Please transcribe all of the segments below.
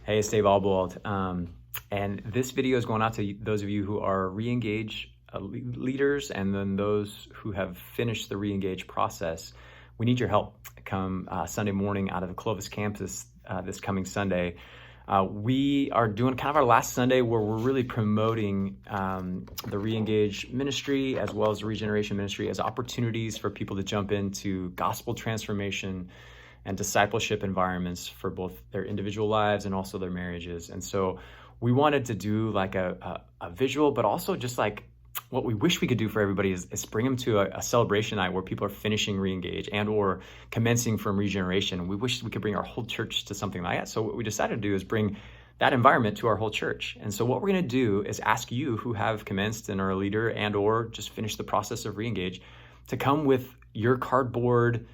Hey, it's Dave Albwald. And this video is going out to those of you who are reengage leaders and then those who have finished the reengage process. We need your help come Sunday morning out of the Clovis campus this coming Sunday. We are doing kind of our last Sunday where we're really promoting the reengage ministry as well as the regeneration ministry as opportunities for people to jump into gospel transformation and discipleship environments for both their individual lives and also their marriages. And so we wanted to do like a visual, but also just like what we wish we could do for everybody is bring them to a celebration night where people are finishing reengage and or commencing from regeneration. We wish we could bring our whole church to something like that. So what we decided to do is bring that environment to our whole church. And so what we're going to do is ask you who have commenced and are a leader and or just finished the process of reengage to come with your cardboard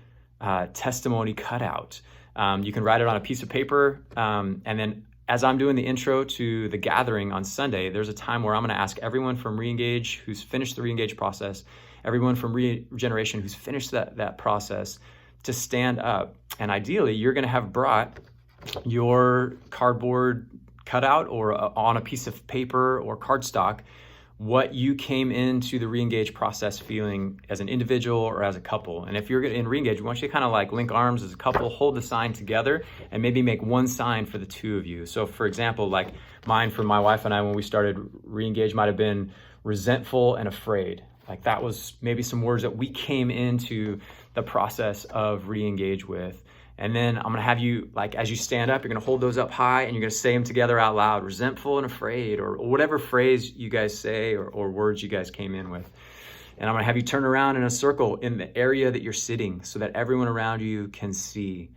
testimony cutout. You can write it on a piece of paper, and then as I'm doing the intro to the gathering on Sunday, there's a time where I'm going to ask everyone from reengage who's finished the reengage process, everyone from regeneration who's finished that process to stand up. And ideally, you're going to have brought your cardboard cutout or on a piece of paper or cardstock what you came into the reengage process feeling as an individual or as a couple. And if you're in reengage, we want you to kind of like link arms as a couple, hold the sign together, and maybe make one sign for the two of you. So for example, like mine for my wife and I when we started reengage might have been resentful and afraid. Like that was maybe some words that we came into the process of reengage with. And then I'm going to have you, like, as you stand up, you're going to hold those up high and you're going to say them together out loud, resentful and afraid, or whatever phrase you guys say or words you guys came in with. And I'm going to have you turn around in a circle in the area that you're sitting so that everyone around you can see.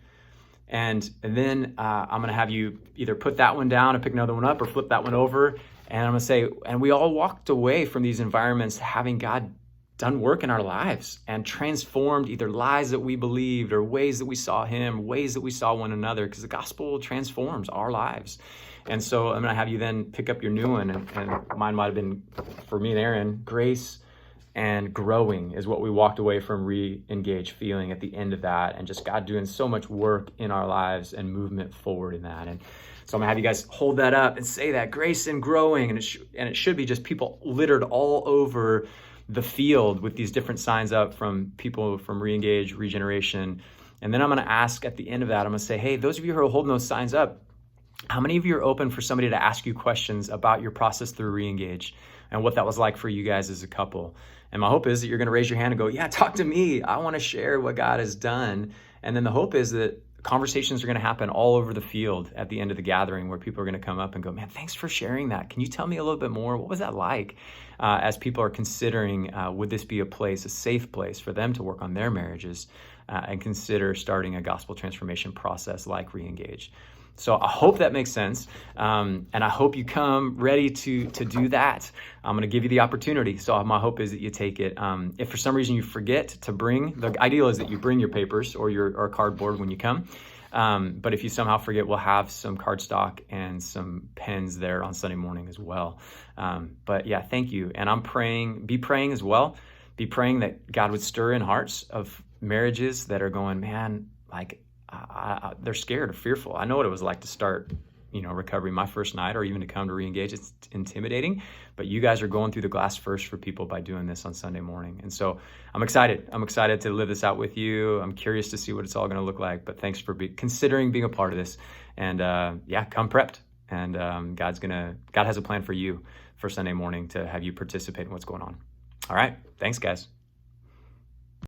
And then I'm going to have you either put that one down and pick another one up or flip that one over. And I'm going to say, and we all walked away from these environments having God done work in our lives and transformed either lies that we believed or ways that we saw him, ways that we saw one another, because the gospel transforms our lives. And so I'm going to have you then pick up your new one, and mine might have been, for me and Aaron, grace and growing is what we walked away from reengage feeling at the end of that, and just God doing so much work in our lives and movement forward in that. And so I'm gonna have you guys hold that up and say that, grace and growing, and it should be just people littered all over the field with these different signs up from people from reengage, regeneration. And then I'm going to ask at the end of that, I'm going to say, hey, those of you who are holding those signs up, how many of you are open for somebody to ask you questions about your process through reengage and what that was like for you guys as a couple? And my hope is that you're going to raise your hand and go, yeah, talk to me. I want to share what God has done. And then the hope is that conversations are going to happen all over the field at the end of the gathering where people are going to come up and go, man, thanks for sharing that. Can you tell me a little bit more? What was that like? As people are considering, would this be a safe place for them to work on their marriages and consider starting a gospel transformation process like reengage? So I hope that makes sense. And I hope you come ready to do that. I'm going to give you the opportunity. So my hope is that you take it. If for some reason you forget to bring, the ideal is that you bring your papers or cardboard when you come. But if you somehow forget, we'll have some cardstock and some pens there on Sunday morning as well. But yeah, thank you. And I'm praying, be praying as well. Be praying that God would stir in hearts of marriages that are going, man, like, they're scared or fearful. I know what it was like to start, recovery my first night or even to come to reengage. It's intimidating, but you guys are going through the glass first for people by doing this on Sunday morning. And so I'm excited. I'm excited to live this out with you. I'm curious to see what it's all going to look like, but thanks for considering being a part of this. And come prepped. And God has a plan for you for Sunday morning to have you participate in what's going on. All right. Thanks, guys.